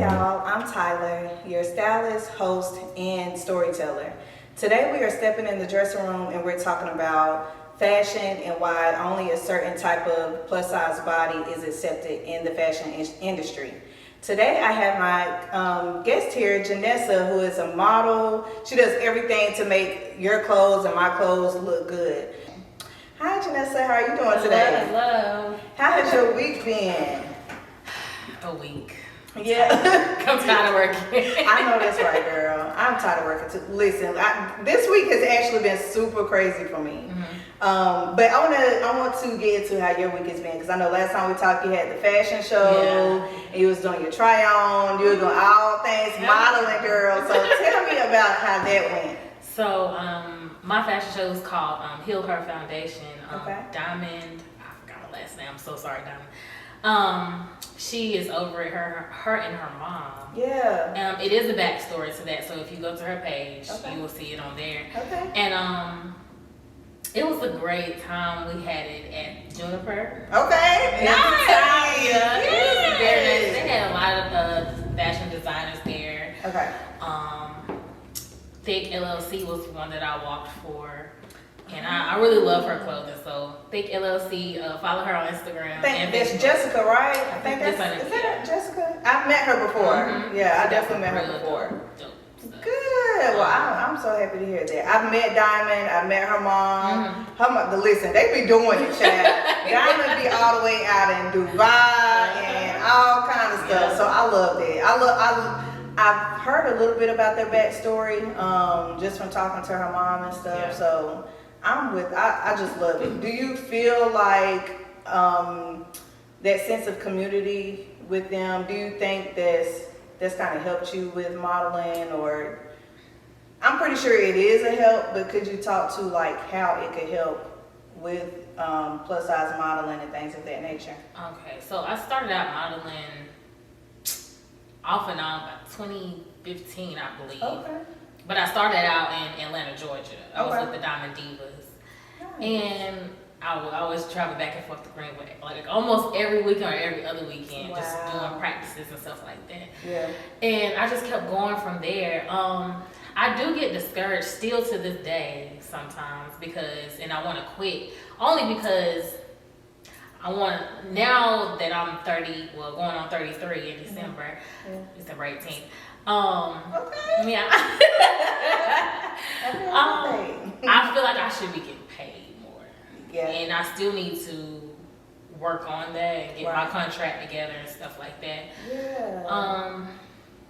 y'all, I'm Tyler, your stylist, host, and storyteller. Today we are stepping in the dressing room and we're talking about fashion and why only a certain type of plus size body is accepted in the fashion industry. Today I have my guest here, Janessa, who is a model. She does everything to make your clothes and my clothes look good. Hi Janessa, how are you doing today? Hello. How has your week been? A week. Yeah. I'm tired of working. I know that's right, girl. I'm tired of working too. Listen, this week has actually been super crazy for me. Mm-hmm. But I want to get into how your week has been, because I know last time we talked, you had the fashion show, and you was doing your try on, you were doing all things modeling, girl. So tell me about how that went. So my fashion show is called Heal Her Foundation. Okay. Diamond, I forgot her last name. I'm so sorry, Diamond. She is over at her and her mom. Yeah. It is a backstory to that, so if you go to her page, okay, you will see it on there. Okay. And it was a great time. We had it at Juniper. Okay. Nice. It was very nice. They had a lot of fashion designers there. Okay. Thick LLC was one that I walked for. And I really love her clothing, so Thick LLC, follow her on Instagram. That's Jessica, right? I think that's, is that Jessica? I've met her before. Mm-hmm. Yeah, I definitely met her before. Dope. Good. Well, I'm so happy to hear that. I've met Diamond. I met her mom. Mm-hmm. Her mom. Listen, they be doing it, child. Diamond be all the way out in Dubai and all kind of stuff. So I love that. I've heard a little bit about their backstory, just from talking to her mom and stuff. Yeah. So I just love it. Do you feel like that sense of community with them? Do you think that's kind of helped you with modeling? Or I'm pretty sure it is a help, but could you talk to like how it could help with plus size modeling and things of that nature? Okay, so I started out modeling off and on about 2015, I believe. Okay. But I started out in Atlanta, Georgia. I was with the Diamond Divas. Nice. And I would always travel back and forth to Greenway, like almost every weekend or every other weekend, just doing practices and stuff like that. Yeah. And I just kept going from there. I do get discouraged still to this day sometimes and I want to quit, only because now that I'm 30, well, going on 33 in December, December 18th. Okay. Yeah. I feel like I should be getting paid more. Yeah. And I still need to work on that and get my contract together and stuff like that. Yeah.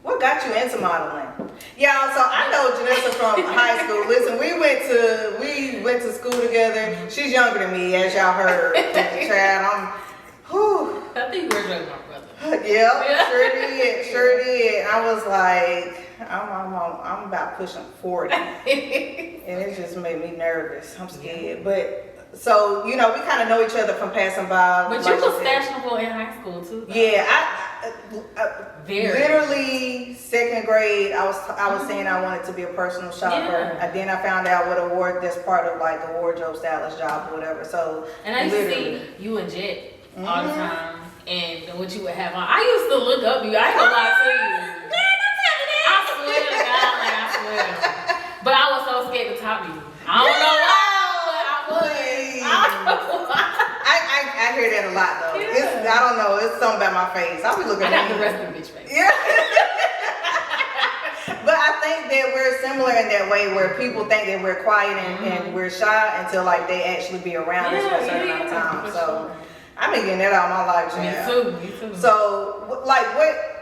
What got you into modeling? Y'all, so I know Janessa from high school. Listen, we went to school together. She's younger than me, as y'all heard. Chad, I think you graduated with my brother. Yep, sure did. I was like, I'm about pushing 40. And it just made me nervous. I'm scared. But so, we kind of know each other from passing by. But you was fashionable in high school too, though. Yeah, I literally second grade, I was saying I wanted to be a personal shopper. And then I found out that's part of like a wardrobe stylist job or whatever. So and I used to see you and Jet all the time, and what you would have on. I used to look up you. I ain't gonna lie to you. I swear to God, I swear. But I was so scared to talk to you. I don't know why. I hear that a lot though. Yeah. I don't know. It's something about my face. I'll be looking. I got the rest of the bitch face. Yeah. But I think that we're similar in that way, where people think that we're quiet and we're shy until like they actually be around us for a certain amount of time. So I've been getting that all my life. Me too. So like,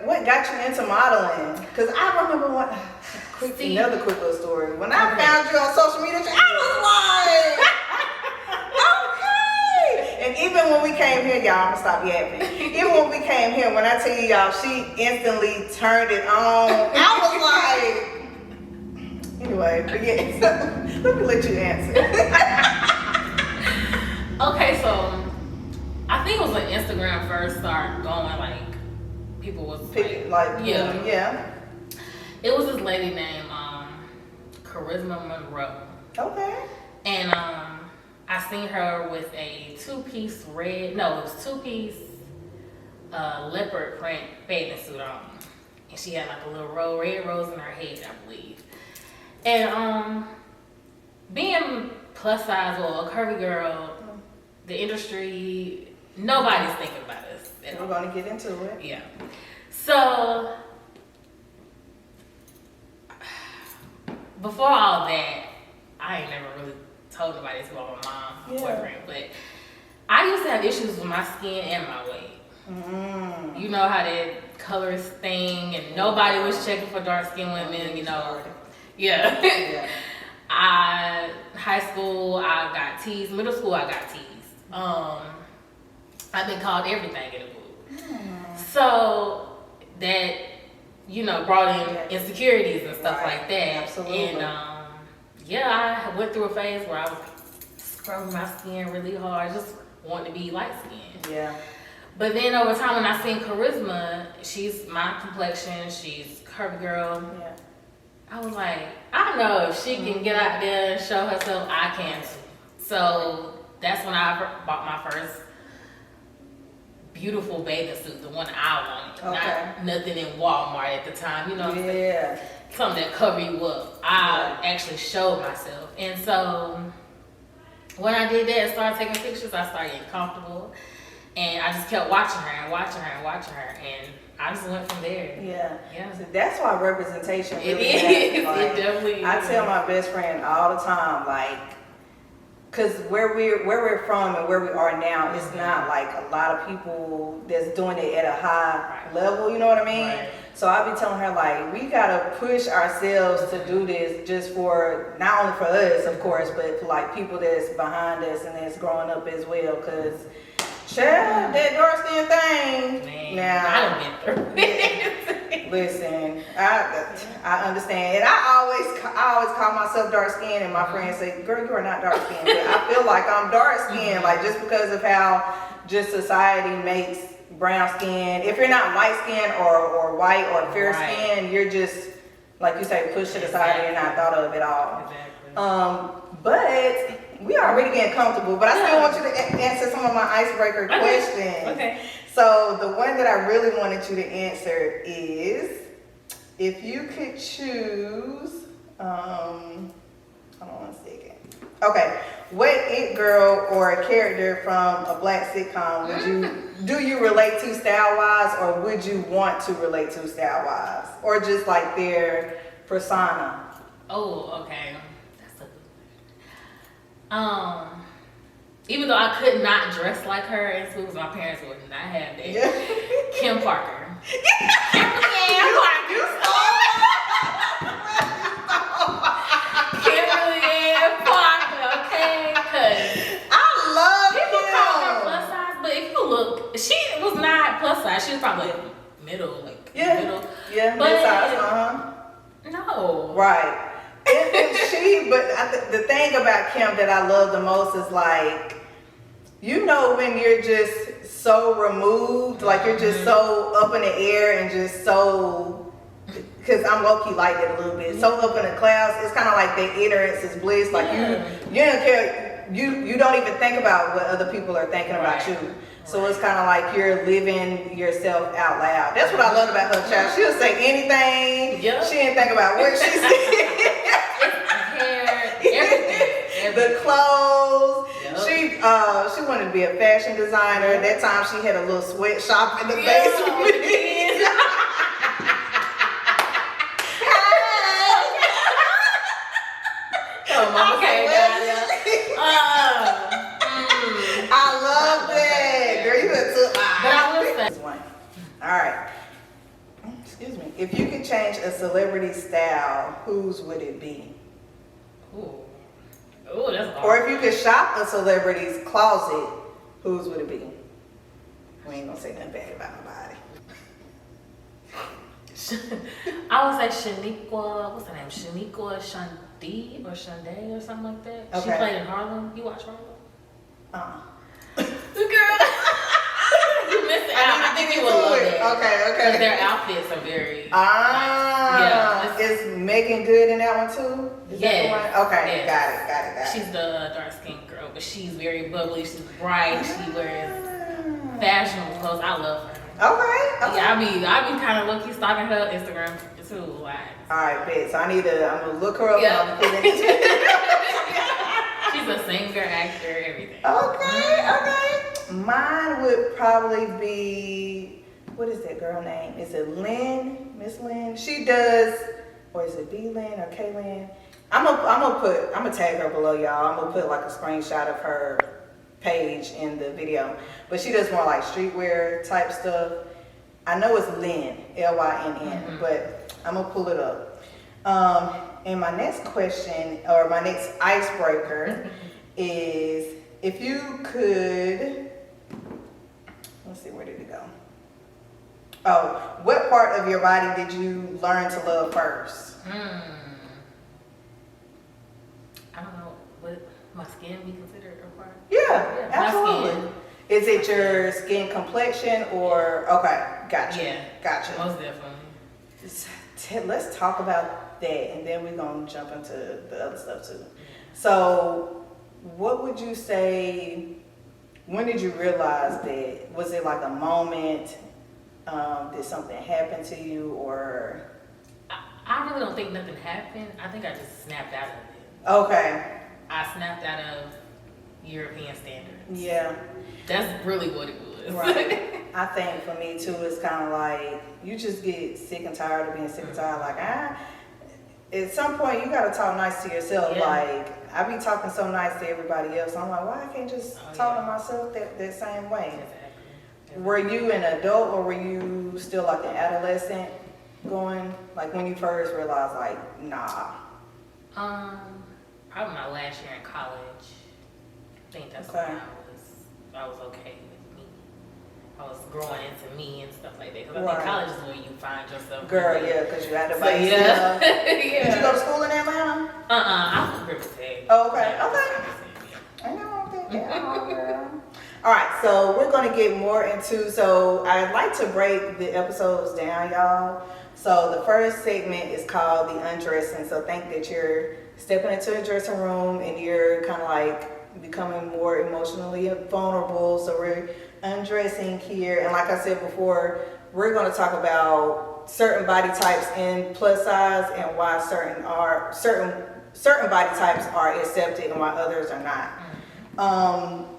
what got you into modeling? Because I remember another quick little story. When I found you on social media, I was like, okay. And even when we came here, y'all, I'm gonna stop yapping. Even when we came here, when I tell you y'all, she instantly turned it on. I was like, anyway, but yeah, let me let you answer. Okay, so I think it was when Instagram first started going, like people was yeah. It was this lady named Charisma Monroe. Okay. And I seen her with a two-piece leopard print bathing suit on. and she had like a little red rose in her head, I believe. And being plus size or a curvy girl, the industry, nobody's thinking about us. We're gonna get into it. Yeah. So before all that, I ain't never really told nobody this about my mom, boyfriend, but I used to have issues with my skin and my weight. You know how that colors thing, and nobody was checking for dark skinned women, you know. Yeah. High school, I got teased. Middle school, I got teased. I've been called everything in the book. So that, you know, brought in insecurities and stuff like that. Absolutely. And I went through a phase where I was scrubbing my skin really hard, just wanting to be light skinned. Yeah. But then over time, when I seen Charisma, she's my complexion, she's curvy girl. Yeah. I was like, I know if she can get out there and show herself, I can too. So that's when I bought my first beautiful bathing suit, the one I wanted. Not nothing in Walmart at the time, you know what I'm saying? Something that cover you up. I actually showed myself. And so when I did that and started taking pictures, I started getting comfortable. And I just kept watching her and watching her and watching her. And I just went from there. Yeah. So that's why representation really is. Like, it definitely is. I tell my best friend all the time, like, because where we're from and where we are now, it's not like a lot of people that's doing it at a high level, you know what I mean? Right. So I be telling her, like, we gotta push ourselves to do this just for, not only for us, of course, but for like people that's behind us and that's growing up as well, because child, that dark skin thing. Man, now, I done been through it. Listen, I understand, and I always call myself dark skinned, and my friends say, "Girl, you are not dark skinned." But I feel like I'm dark skinned, like just because of how just society makes brown skin. If you're not light skinned or white or fair skin, you're just, like you say, pushed to the side and you're not thought of at all. Exactly. But we already getting comfortable, but I still want you to answer some of my icebreaker questions. Okay. So the one that I really wanted you to answer is, if you could choose, hold on 1 second. Okay, what it girl or a character from a black sitcom do you relate to style wise, or would you want to relate to style wise, or just like their persona? Oh, okay. That's a good one. Even though I could not dress like her in school, because my parents would not have that. Yeah. Kim Parker. Kimberly Ann Parker, okay? Because I love people call her plus size, but if you look, she was not plus size. She was probably middle, middle. Yeah, but mid-size, no. Right. But the thing about Kim that I love the most is, like, you know, when you're just so removed, like you're just so up in the air and just so, because I'm low-key like that a little bit, so up in the clouds, it's kind of like that ignorance is bliss, like you don't care, you don't even think about what other people are thinking about you. So it's kind of like you're living yourself out loud. That's what I love about her, child. She'll say anything. Yep. She didn't think about what she said. Everything. The clothes. Yep. She wanted to be a fashion designer. That time she had a little sweatshop in the basement. Oh, Mama came down there. I love that. Girl, you done took my. But I will say. All right. Excuse me. If you could change a celebrity style, whose would it be? Ooh, that's hard. Or if you could shop a celebrity's closet, whose would it be? We ain't gonna say nothing bad about nobody. I would say Shaniqua, what's her name? Shaniqua Shandi or Shande or something like that. Okay. She played in Harlem. You watch Harlem? Girl. You missed out. I think you would love it. Okay. Because their outfits are very. Is Megan Good in that one too? Is that the one? Okay, yes. Got it. She's the dark skinned girl, but she's very bubbly. She's bright. She wears fashionable clothes. I love her. Okay. Yeah, I be kind of low-key stalking her Instagram too. Like. All right, bet. So I'm gonna look her up. Yeah. And I'm gonna put it in. She's a singer, actor, everything. Okay. Mine would probably be, what is that girl name? Is it Lynn? Miss Lynn? She does, or is it B Lynn or K Lynn? I'm gonna tag her below, y'all. I'm gonna put like a screenshot of her page in the video. But she does more like streetwear type stuff. I know it's Lynn, Lynn, but I'm gonna pull it up. And my next question, or my next icebreaker is, if you could, let's see, where did it go? Oh, what part of your body did you learn to love first? I don't know. Would my skin be considered a part? Yeah, absolutely. Is it your skin complexion or, okay, gotcha. Yeah. Gotcha. Most definitely. Let's talk about that, and then we're going to jump into the other stuff too. So what would you say, when did you realize that? Was it like a moment? Did something happen to you, or? I really don't think nothing happened. I think I just snapped out of it. Okay. I snapped out of European standards. Yeah. That's really what it was. Right. I think for me too, it's kind of like, you just get sick and tired of being sick and tired. Like, at some point you got to talk nice to yourself. Yeah. Like, I be talking so nice to everybody else. I'm like, why I can't just talk to myself that same way? Exactly. Were you an adult, or were you still like an adolescent going, like when you first realized like, nah? Probably my last year in college. I think that's when I was okay with me. I was growing into me and stuff like that. Because I think college is where you find yourself. Girl, yeah, because you had to buy yeah. stuff. Yeah. Did you go to school in Atlanta? I was Riverside. Oh, okay. I know, girl. All right, so we're going to get more into, so I'd like to break the episodes down, y'all. So the first segment is called the undressing. So think that you're stepping into a dressing room and you're kind of like becoming more emotionally vulnerable. So we're undressing here. And like I said before, we're going to talk about certain body types in plus size and why certain body types are accepted and why others are not.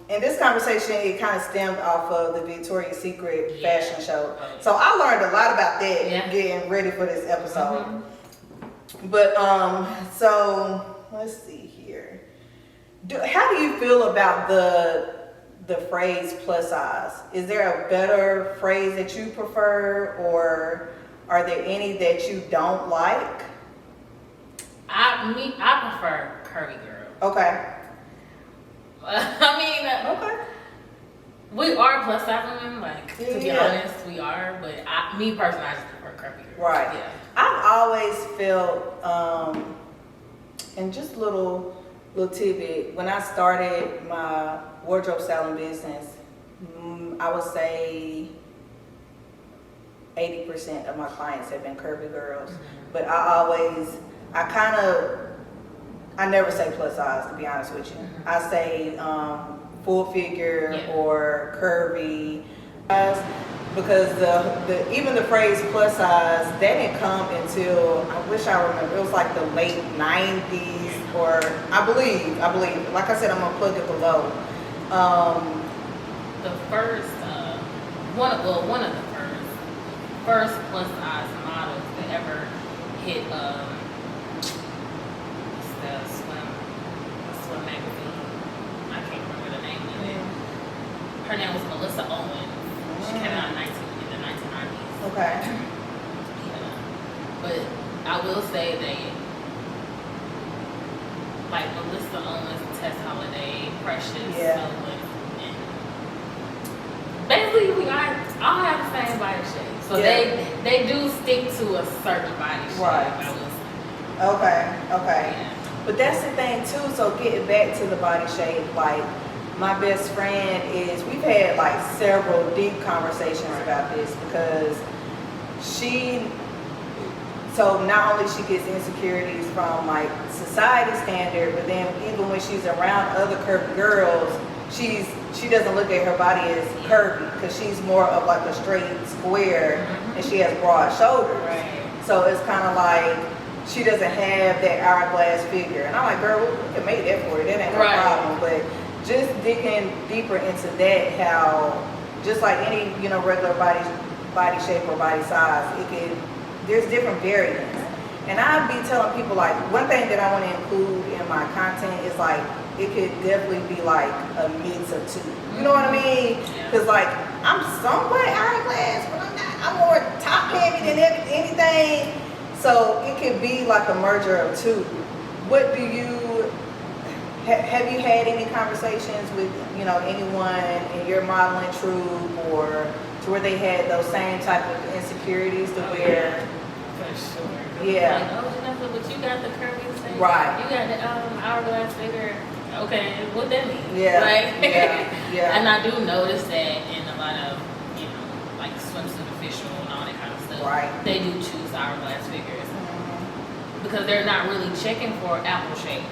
In this conversation, it kind of stemmed off of the Victoria's Secret fashion show. So I learned a lot about that getting ready for this episode. But, so let's see here. How do you feel about the phrase plus size? Is there a better phrase that you prefer, or are there any that you don't like? I prefer curvy girl. Okay. Okay. We are plus size women, like, to be honest, we are, but me personally, I just prefer curvy girls. Right. Yeah. I've always felt, and just little tidbit, when I started my wardrobe styling business, I would say 80% of my clients have been curvy girls. But I never say plus size, to be honest with you. I say full figure or curvy, because even the phrase plus size, that didn't come until, I wish I remember, it was like the late 90s, or I believe, like I said, I'm gonna plug it below. The first, one of the first plus size models that ever hit swim magazine. I can't remember the name of it. Her name was Melissa Owens. She came out in the 1990s. Okay. Yeah. But I will say that, like Melissa Owens, Tess Holiday, Precious, Owens, and basically we all have the same body shape. So they do stick to a certain body shape. Right. I will say. Okay. Yeah. But that's the thing too, so getting back to the body shape, like my best friend we've had like several deep conversations about this, because so not only she gets insecurities from like society standard, but then even when she's around other curvy girls, she's she doesn't look at her body as curvy because she's more of like a straight square and she has broad shoulders. Right. So it's kind of like she doesn't have that hourglass figure. And I'm like, girl, we can make that for you. That ain't no problem. But just digging deeper into that, how just like any, regular body shape or body size, there's different variants. And I'd be telling people, like, one thing that I want to include in my content is like, it could definitely be like a mix of two. You know what I mean? Because like, I'm somewhat hourglass, but I'm not. I'm more top heavy than anything. So it could be like a merger of two. What do you, have you had any conversations with, anyone in your modeling troupe or to where they had those same type of insecurities to where? For sure. Yeah. Like, Janessa, but you got the curvy thing. Right. You got the hourglass figure. Okay, what that mean? Yeah. Like, yeah. And I do notice that in a lot of, like swimsuit official and all that kind of stuff. Right. They do choose hourglass figures because they're not really checking for apple shape.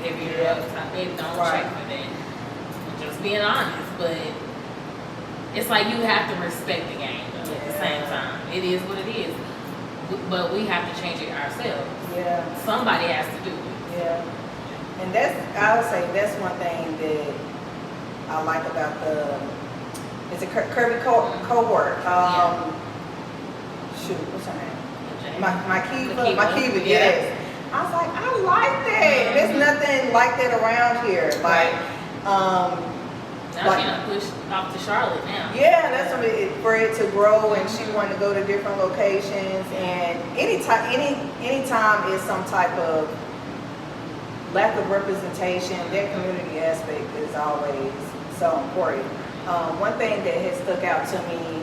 If heavier up top, they don't check for that. Just being honest, but it's like you have to respect the game though, at the same time. It is what it is. But we have to change it ourselves. Yeah. Somebody has to do it. Yeah. And I would say that's one thing that I like about it's a curvy cohort. Shoot, what's her name? Makiva, yes. I was like, I like that. There's nothing like that around here. Like, now she done pushed off to Charlotte now. Yeah, that's for it to grow, and she wanted to go to different locations. And anytime is some type of lack of representation, that community aspect is always so important. One thing that has stuck out to me,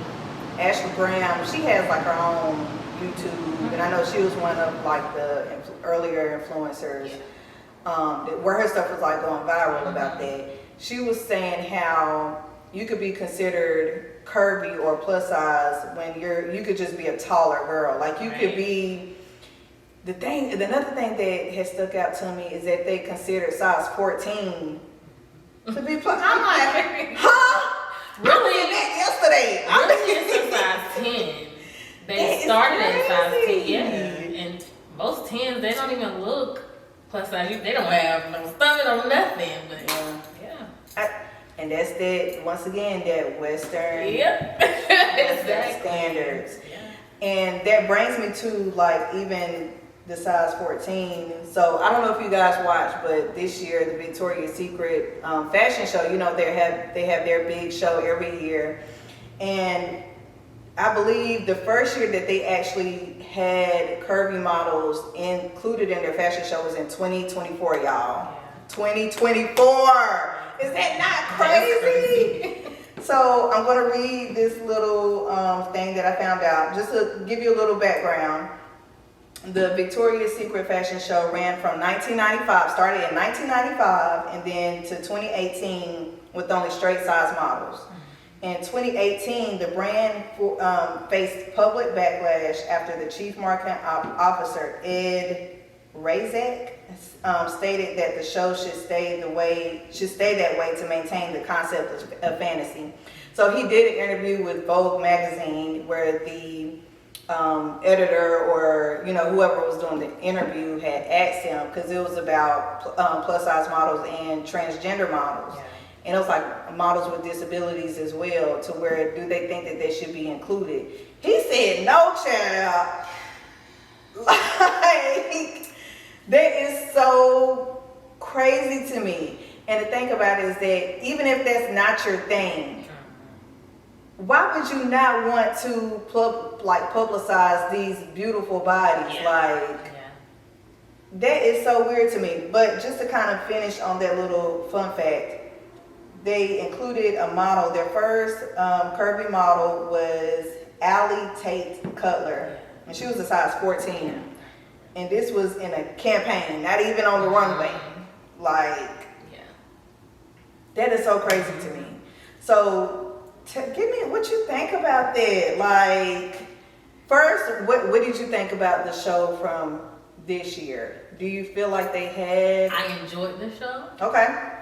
Ashley Graham, she has like her own YouTube, and I know she was one of like the earlier influencers where her stuff was like going viral about that. She was saying how you could be considered curvy or plus size when you could just be a taller girl. Like you could be another thing that has stuck out to me is that they consider size 14 to be plus. I'm like, huh? Really? I did that yesterday. Really, it's a size 10. They started at size 10, yeah. And most 10s, they don't even look plus size. They don't have no stomach or nothing. But and that's that, once again, that Western exactly. standards. Yeah. And that brings me to like even the size 14. So I don't know if you guys watch, but this year the Victoria's Secret fashion show, they have their big show every year. And I believe the first year that they actually had curvy models included in their fashion show was in 2024, y'all. Yeah. 2024. Is that not crazy? So I'm going to read this little thing that I found out. Just to give you a little background. The Victoria's Secret fashion show ran from 1995, started in 1995, and then to 2018 with only straight size models. In 2018, the brand faced public backlash after the chief marketing officer, Ed Razak, stated that the show should stay that way to maintain the concept of fantasy. So he did an interview with Vogue magazine where the editor or whoever was doing the interview had asked him, because it was about plus size models and transgender models. Yeah. And it was like models with disabilities as well, to where do they think that they should be included? He said, no, child. Like, that is so crazy to me. And the thing about it is that even if that's not your thing, why would you not want to publicize these beautiful bodies? That is so weird to me. But just to kind of finish on that little fun fact, they included a model. Their first curvy model was Allie Tate Cutler, and she was a size 14. And this was in a campaign, not even on the runway. That is so crazy to me. So, give me what you think about that. First, what did you think about the show from this year? Do you feel like they had? I enjoyed the show. Okay.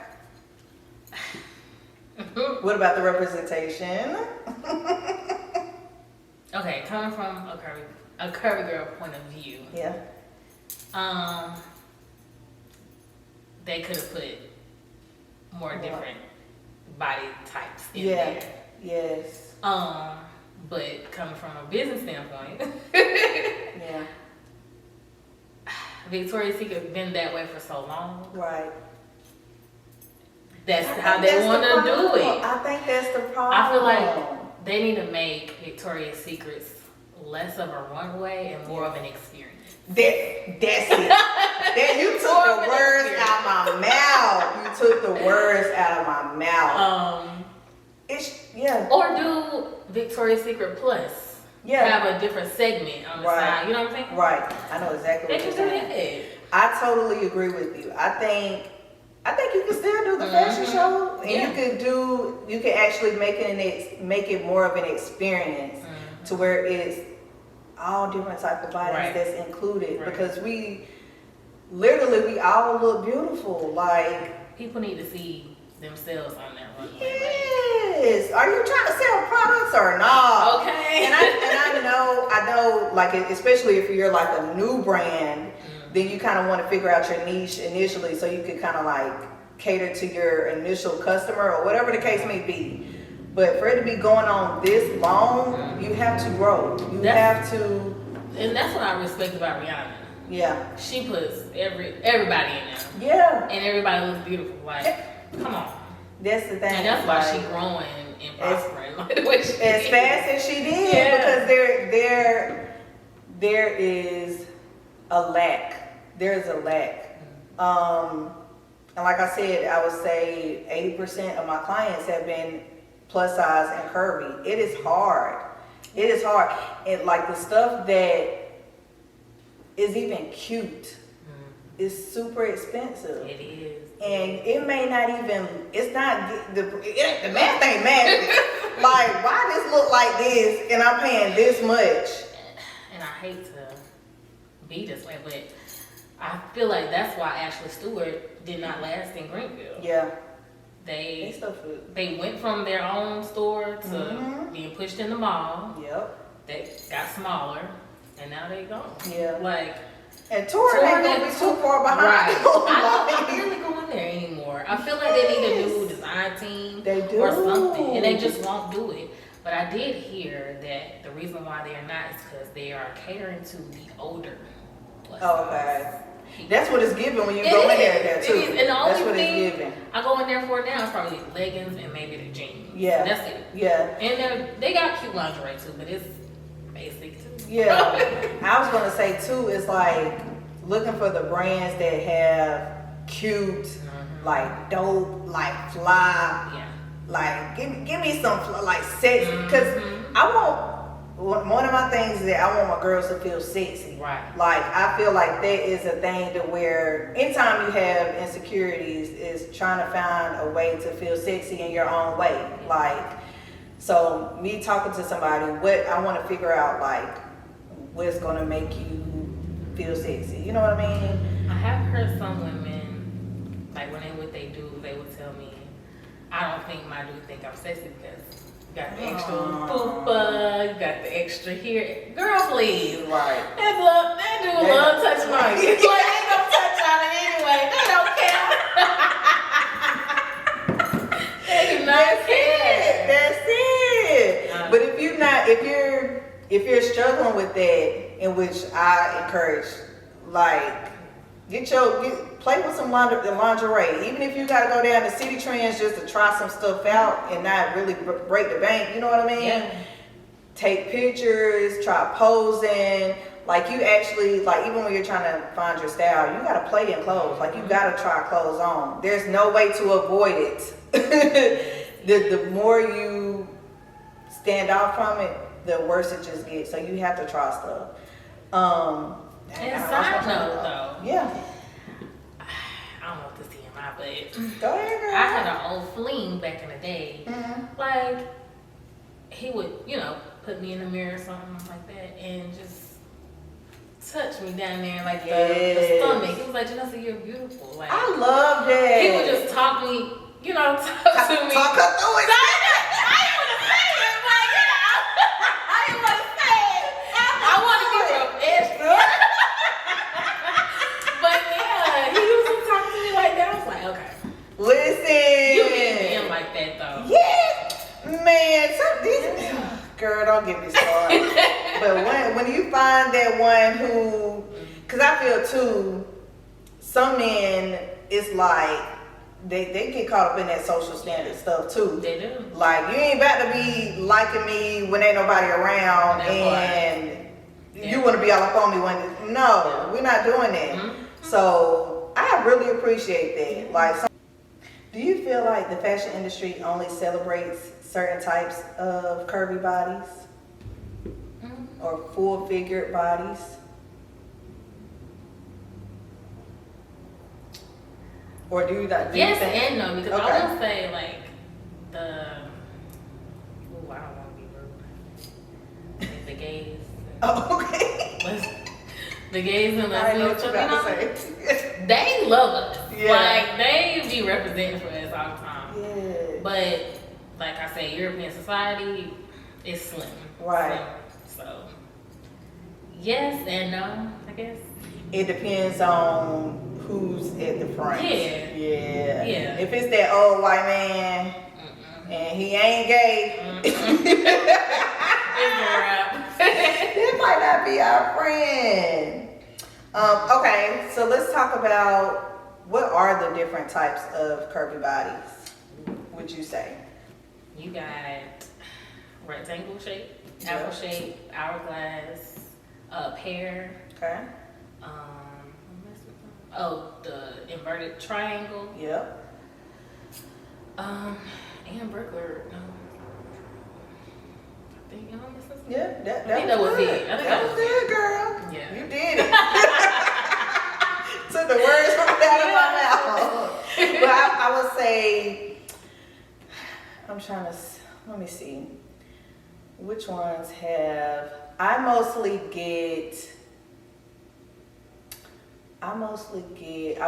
What about the representation? Okay, coming from a curvy girl point of view. Yeah. They could have put more different body types in there. Yes. But coming from a business standpoint, yeah. Victoria's Secret been that way for so long. Right. That's how they want to do it. I think that's the problem. I feel like they need to make Victoria's Secrets less of a runway and more of an experience. That's it. You took the words out of my mouth. You took the words out of my mouth. Or do Victoria's Secret Plus. Yeah. Have a different segment on the side. You know what I'm saying? Right. I know exactly what you're saying. I totally agree with you. I think you can still do the fashion show, and you can actually make it more of an experience to where it's all different type of bodies that's included because we all look beautiful. Like people need to see themselves on that runway. Yes. Are you trying to sell products or not? Okay. And I know, like especially if you're like a new brand. Then you kind of want to figure out your niche initially so you can kind of like cater to your initial customer or whatever the case may be. But for it to be going on this long, you have to grow. Have to. And that's what I respect about Rihanna. Yeah. She puts everybody in there. Yeah. And everybody looks beautiful. Like, come on. That's the thing. And that's why she's growing and prospering. Like the way she as fast as she did. Yeah. Because there is a lack. There's a lack. And like I said, I would say 80% of my clients have been plus size and curvy. It is hard. And like the stuff that is even cute is super expensive. It is. And it may not even, the math ain't magic. Like, why this look like this and I'm paying this much? And I hate to be this way, but I feel like that's why Ashley Stewart did not last in Greenville. Yeah. They went from their own store to being pushed in the mall. Yep. They got smaller, and now they gone. Yeah. Like, and Torrid ain't gonna be too far behind. Right. I don't really go in there anymore. I feel like they need a new design team. They do. Or something, and they just won't do it. But I did hear that the reason why they are not is because they are catering to the older. Okay. That's what it's giving when you go in there too. And the only that's what thing it's giving. I go in there for now is probably leggings and maybe the jeans. Yeah. That's it. Yeah. And they got cute lingerie too, but it's basic too. Yeah. I was gonna say too, it's like looking for the brands that have cute, like dope, like fly. Yeah. Like give me some like sexy, because I want. One of my things is that I want my girls to feel sexy. Right. Like, I feel like that is a thing to where anytime you have insecurities is trying to find a way to feel sexy in your own way. Like, so me talking to somebody, what I want to figure out, like, what's going to make you feel sexy. You know what I mean? I have heard some women, like, when they would tell me, I don't think my dude think I'm sexy because you got the extra fupa, you got the extra here. Girl, please. Right. They do love touching on you. Like, they gonna touch on it anyway. They don't care. They do not care. That's it. But if you're struggling with that, in which I encourage, like, play with some lingerie. Even if you gotta go down to City Trends just to try some stuff out and not really break the bank, you know what I mean? Yeah. Take pictures, try posing. Like, you actually, like, even when you're trying to find your style, you gotta play in clothes. Like, you gotta try clothes on. There's no way to avoid it. The more you stand off from it, the worse it just gets. So you have to try stuff. And side note though. Yeah. I don't know if this TMI, but go ahead, girl. I had an old fling back in the day. Like, he would, put me in the mirror or something like that and just touch me down there, like the stomach. He was like, Janessa, you're beautiful. Like, I love that. He would just talk to me. Talk her through it. Girl, don't get me started. But when you find that one who, because I feel too, some men, it's like, they get caught up in that social standard stuff too. They do. Like, you ain't about to be liking me when ain't nobody around and you want to be all up on me when, no, we're not doing that. Mm-hmm. So, I really appreciate that. Like, do you feel like the fashion industry only celebrates certain types of curvy bodies? Or full-figured bodies? Or do you not? Yes and no, because I will say like I don't want to be rude. The gays. Oh, okay. The gays and I know what lesbians, you about to say. they love us. Yeah. Like they be representing for us all the time. Yeah. But like I say, European society is slim. Right. So yes and no, I guess. It depends on who's at the front. Yeah. Yeah. If it's that old white man and he ain't gay, it's a wrap. it might not be our friend. Okay, so let's talk about what are the different types of curvy bodies, would you say? You got rectangle shape, apple shape, hourglass, pear. Okay. The inverted triangle. Yep. And Brickler. I think y'all missing something. Yeah, that that was good. it. That was good, girl. Yeah. You did it. Took the words from out of my mouth. But I would say, let me see. Which ones have, I mostly get, I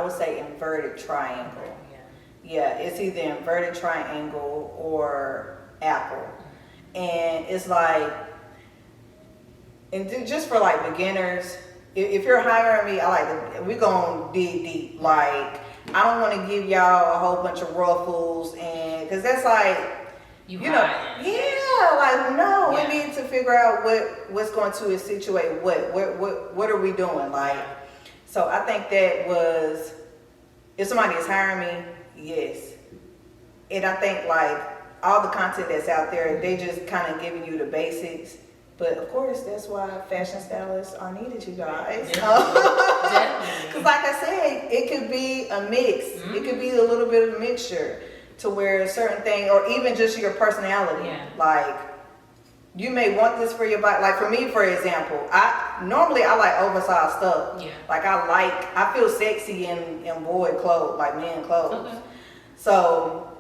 would say inverted triangle. Yeah, it's either inverted triangle or apple. And it's like, and just for like beginners, if you're hiring me, we're going to dig deep. Like, I don't want to give y'all a whole bunch of ruffles, and because that's like, you know, like, no, we need to figure out what's going to accentuate what are we doing? Like, so I think that was, if somebody is hiring me, yes. And I think like all the content that's out there, they just kind of giving you the basics. But of course, that's why fashion stylists are needed, you guys. Because like I said, it could be a mix. Mm-hmm. It could be a little bit of a mixture to where a certain thing, or even just your personality. Yeah. Like, you may want this for your body. Like for me, for example, I like oversized stuff. Yeah. Like I feel sexy in boy clothes, like men clothes. Okay. So,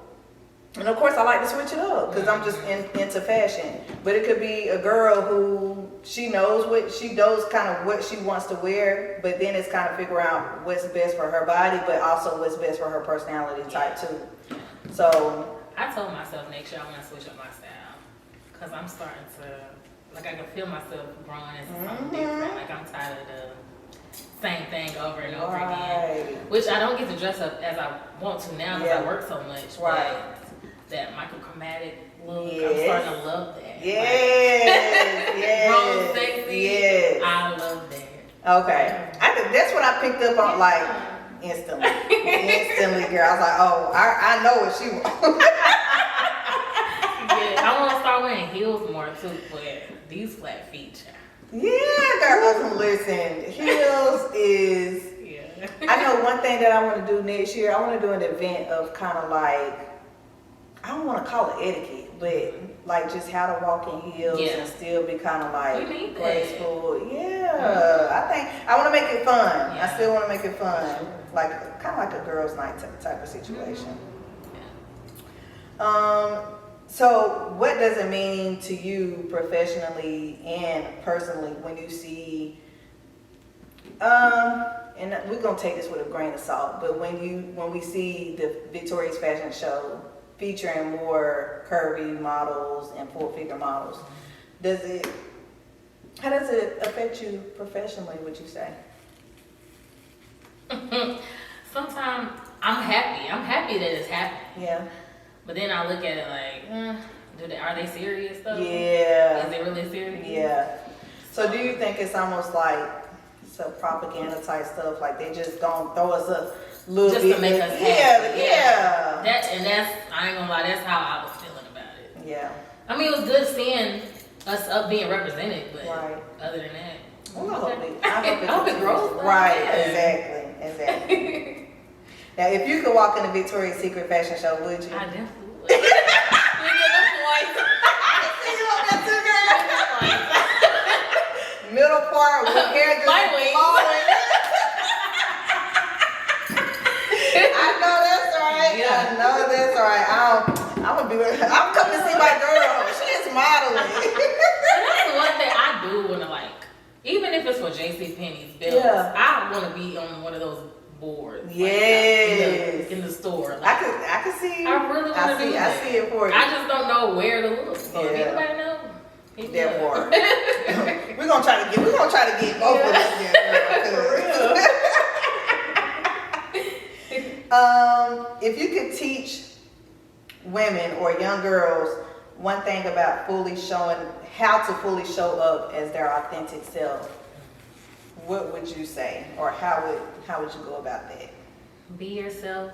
and of course I like to switch it up because I'm just into fashion. But it could be a girl who she knows kind of what she wants to wear, but then it's kind of figure out what's best for her body, but also what's best for her personality type too. So I told myself next year I want to switch up my style. Because I'm starting to, like, I can feel myself growing into something different. Like, I'm tired of the same thing over and over again. Which I don't get to dress up as I want to now because I work so much. But that monochromatic look, I'm starting to love that. Yes, Grown sexy. Yes. I love that. Okay. That's what I picked up on, like, instantly. Girl. I was like, oh, I know what she wants. I want to start wearing heels more too, but these flat feet. Yeah, girl, listen. Heels is. Yeah. I know one thing that I want to do next year. I want to do an event of kind of like, I don't want to call it etiquette, but like just how to walk in heels and still be kind of like graceful. Yeah, I think I want to make it fun. Yeah. I still want to make it fun, like kind of like a girls' night type of situation. Yeah. So what does it mean to you professionally and personally when you see, and we're going to take this with a grain of salt, but when we see the Victoria's Fashion Show featuring more curvy models and full-figure models, how does it affect you professionally, would you say? Sometimes I'm happy that it's happening. Yeah. But then I look at it like, are they serious though? Yeah. Yeah. So do you think it's almost like some propaganda type stuff? Like they just gonna throw us a little just bit to make us happy. Yeah. That's I ain't gonna lie, that's how I was feeling about it. Yeah. I mean, it was good seeing us up being represented, but right. Other than that, well, I hope it grows. Right, exactly. Now, if you could walk in a Victoria's Secret fashion show, would you? I definitely would. You get the point. I can see you on that too, girl. Middle part with hair just flowing. I know that's right. Yeah. I know that's right. I'm coming to see my girl. She's modeling. And that's one thing I do want to like. Even if it's for JCPenney's bills, I want to be on one of those boards. Yes. Like, in the store. Like, I can see. I really want to do that. I see it for you. I just don't know where to look. So if anybody know, therefore, we're gonna try to get both of us in. For real. If you could teach women or young girls one thing about how to fully show up as their authentic self, what would you say, or how would you go about that? Be yourself.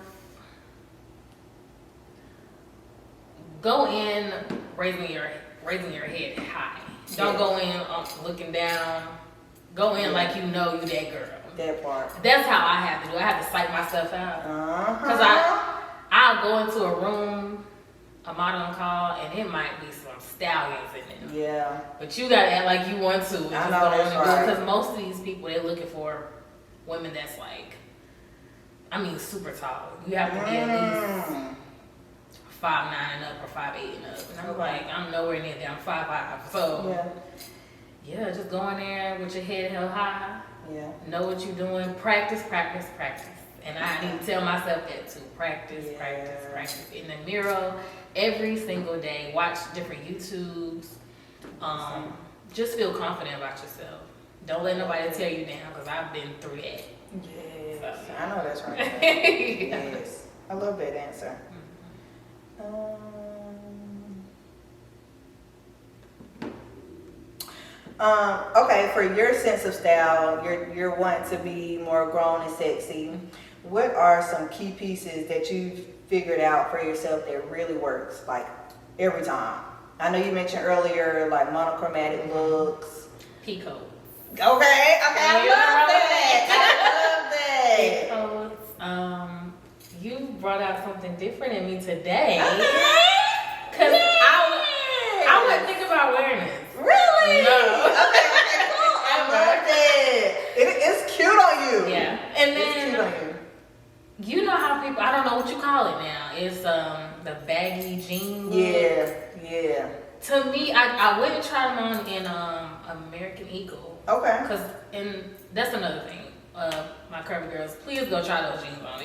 Go in raising your head high. Don't go in looking down. Go in like you know you that girl. That part. That's how I have to do. I have to psych myself out. Cause I'll go into a room, a modeling call, and it might be some stallions in there. Yeah. But you gotta act like you want to. I know that's right. Because most of these people, they're looking for women that's like, super tall. You have to be at least 5'9" and up or 5'8" and up. And I'm like, I'm nowhere near there. I'm 5'5". So yeah, just go in there with your head held high. Yeah. Know what you're doing. Practice. And I need to tell myself that too. Practice in the mirror every single day. Watch different YouTubes. Just feel confident about yourself. Don't let nobody tear you down, because I've been through that. Yes, so, I know that's right. Yes, I love that answer. Okay, for your sense of style, you're wanting to be more grown and sexy. What are some key pieces that you've figured out for yourself that really works, like every time? I know you mentioned earlier, like monochromatic looks. Peacoat. Okay, I love that. Peacoats. You brought out something different in me today. Cause I wouldn't think about wearing this. Really? No. Okay, cool. I love that. It's cute on you. Yeah. And then it's cute on you. You know how people, I don't know what you call it now. It's the baggy jean look. Yeah. To me, I wouldn't try them on in American Eagle. Okay. And that's another thing. My curvy girls, please go try those jeans on.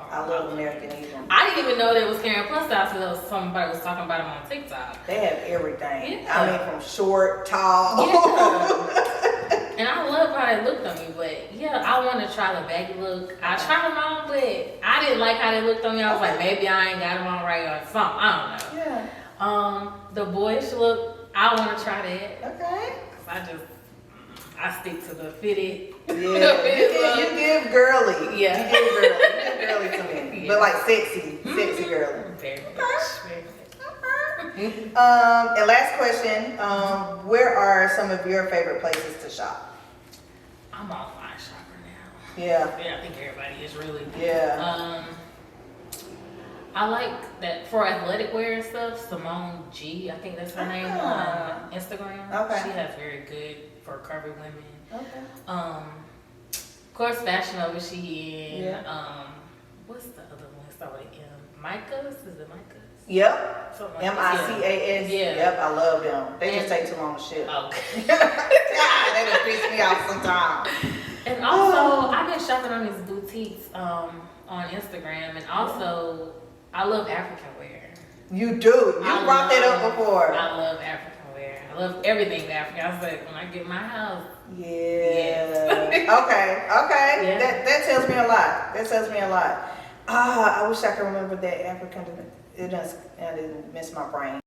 I love American Eagle. I didn't even know they was carrying plus size until somebody was talking about them on TikTok. They have everything. Yeah. I mean, from short, tall. Yeah. And I love how they looked on me, but yeah, I want to try the baggy look. I tried them on, but I didn't like how they looked on me. I was like, maybe I ain't got them on right or something. I don't know. Yeah. The boyish look, I want to try that. Okay. Cause I stick to the fitted. Yeah. You give girly. Yeah. You give girly to me. Yeah. But like sexy girly. Very much. And last question, where are some of your favorite places to shop? I'm an online shopper now. Yeah. I think everybody is really. Yeah. I like that for athletic wear and stuff. Simone G, I think that's her name on Instagram. Okay. She has very good for curvy women. Okay. Of course, Fashion Over she in. Yeah. What's the other one? Start with M. Micah's? Is it Micah's? Yep. Something MICAS. Yeah. Yep, I love them. They just take too long to ship. Okay. God, they done piss me off sometimes. And also, I've been shopping on these boutiques on Instagram, and also I love African wear. You do. You brought that up before. I love African wear. I love everything African. I was like, when I get my house. Yeah. Okay. Yeah. That tells me a lot. I wish I could remember that African. It didn't miss my brain.